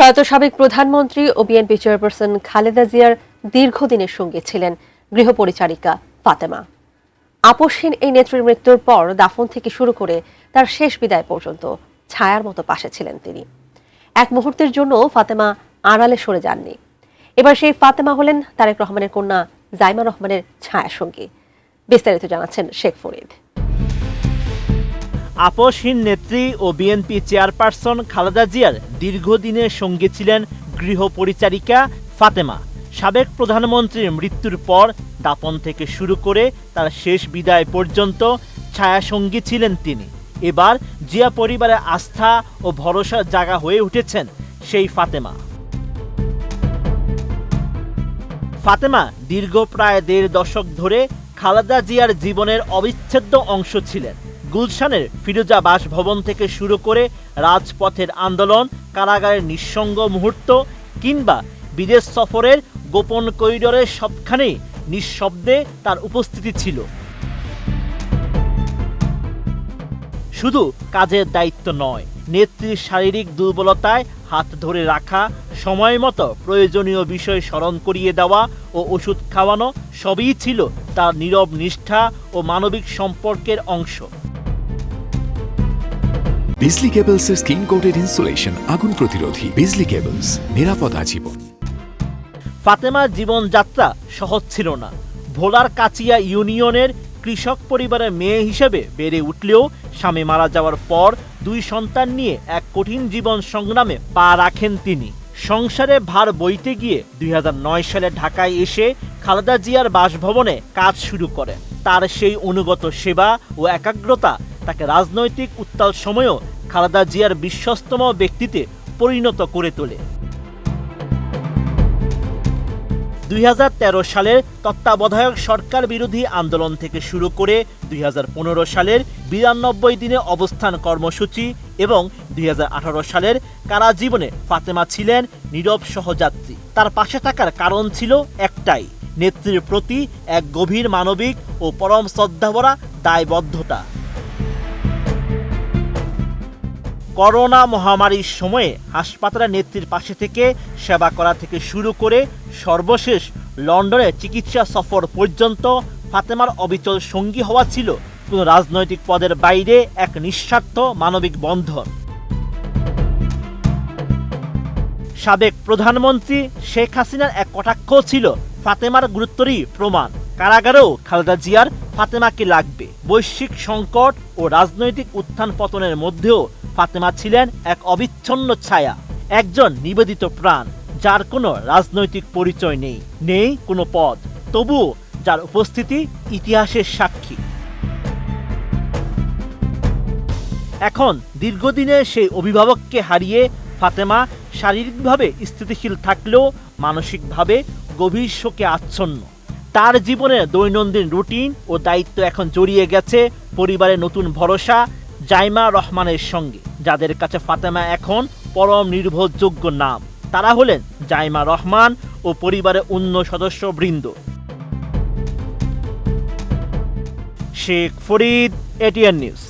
প্রয়াত সাবেক প্রধানমন্ত্রী ও বিএনপি চেয়ারপারসন খালেদা জিয়ার দীর্ঘদিনের সঙ্গী ছিলেন গৃহপরিচারিকা ফাতেমা। আপসহীন এই নেত্রীর মৃত্যুর পর দাফন থেকে শুরু করে তার শেষ বিদায় পর্যন্ত ছায়ার মতো পাশে ছিলেন তিনি। এক মুহূর্তের জন্য ফাতেমা আড়ালে সরে যাননি। এবার সেই ফাতেমা হলেন তারেক রহমানের কন্যা জাইমা রহমানের ছায়াসঙ্গী। বিস্তারিত জানাচ্ছেন শেখ ফরিদ। আপসহীন নেত্রী ও বিএনপি চেয়ারপারসন খালেদা জিয়ার দীর্ঘদিনের সঙ্গী ছিলেন গৃহপরিচারিকা ফাতেমা। সাবেক প্রধানমন্ত্রীর মৃত্যুর পর দাফন থেকে শুরু করে তার শেষ বিদায় পর্যন্ত ছায়াসঙ্গী ছিলেন তিনি। এবার জিয়া পরিবারের আস্থা ও ভরসার জায়গা হয়ে উঠেছেন সেই ফাতেমা। ফাতেমা দীর্ঘ প্রায় ১.৫ দশক ধরে খালেদা জিয়ার জীবনের অবিচ্ছেদ্য অংশ ছিলেন। গুলশানের ফিরোজা বাসভবন থেকে শুরু করে রাজপথের আন্দোলন, কারাগারের নিঃসঙ্গ মুহূর্ত কিংবা বিদেশ সফরের গোপন করিডোরের সবখানেই নিঃশব্দে তার উপস্থিতি ছিল। শুধু কাজের দায়িত্ব নয়, নেত্রীর শারীরিক দুর্বলতায় হাত ধরে রাখা, সময় মতো প্রয়োজনীয় বিষয় স্মরণ করিয়ে দেওয়া ও ওষুধ খাওয়ানো সবই ছিল তার নীরব নিষ্ঠা ও মানবিক সম্পর্কের অংশ। বিজলি কেবলসের স্কিন কোটেড ইনসুলেশন আগুন প্রতিরোধী। বিজলি কেবলস, নিরাপদ আজীবন। ফাতেমার জীবনযাত্রা সহজ ছিল না। ভোলার কাচিয়া ইউনিয়নের কৃষক পরিবারের মেয়ে হিসেবে বেড়ে উঠলেও স্বামী মারা যাওয়ার পর 2 সন্তান নিয়ে এক কঠিন জীবন সংগ্রামে পা রাখেন তিনি। সংসারে ভার বইতে গিয়ে 2009 সালে ঢাকায় এসে খালেদা জিয়ার বাসভবনে কাজ শুরু করেন। তার সেই অনুগত সেবা ও একাগ্রতা তাকে রাজনৈতিক উত্তাল সময়েও খালেদা জিয়ার বিশ্বস্তম ব্যক্তিতে পরিণত করে তোলে। 2013 সালের তত্ত্বাবধায়ক সরকার বিরোধী আন্দোলন থেকে শুরু করে 2015 সালের 92 দিনে অবস্থান কর্মসূচি এবং 2018 সালের কারাজীবনে ফাতেমা ছিলেন নীরব সহযাত্রী। তার পাশে থাকার কারণ ছিল একটাই, নেত্রীর প্রতি এক গভীর মানবিক ও পরম শ্রদ্ধাভরা দায়বদ্ধতা। করোনা মহামারীর সময়ে হাসপাতালে নেত্রীর পাশে থেকে সেবা করা থেকে শুরু করে সর্বশেষ লন্ডনে চিকিৎসা সফর পর্যন্ত ফাতেমার অবিচল সঙ্গী হওয়া ছিল কোনো রাজনৈতিক পদের বাইরে এক নিঃস্বার্থ মানবিক বন্ধন। সাবেক প্রধানমন্ত্রী শেখ হাসিনার এক কটাক্ষ ছিল ফাতেমার গুরুত্বেরই প্রমাণ। কারাগারেও খালেদা জিয়ার ফাতেমাকে লাগবে। বৈশ্বিক সংকট ও রাজনৈতিক উত্থান পতনের মধ্যেও ফাতেমা ছিলেন এক অবিচ্ছিন্ন ছায়া, একজন নিবেদিত প্রাণ, যার কোনো রাজনৈতিক পরিচয় নেই, নেই কোনো পদ, তবুও যার উপস্থিতি ইতিহাসের সাক্ষী। এখন দীর্ঘদিনের সেই অভিভাবককে হারিয়ে ফাতেমা শারীরিকভাবে স্থিতিশীল থাকলেও মানসিকভাবে গভীর শোকে আচ্ছন্ন। তার জীবনের দৈনন্দিন রুটিন ও দায়িত্ব এখন জড়িয়ে গেছে পরিবারের নতুন ভরসা জাইমা রহমানের সঙ্গে, যাদের কাছে ফাতেমা এখন পরম নির্ভরযোগ্য নাম। তারা হলেন জাইমা রহমান ও পরিবারের অন্য সদস্যবৃন্দ। Sheikh Farid, ATN news.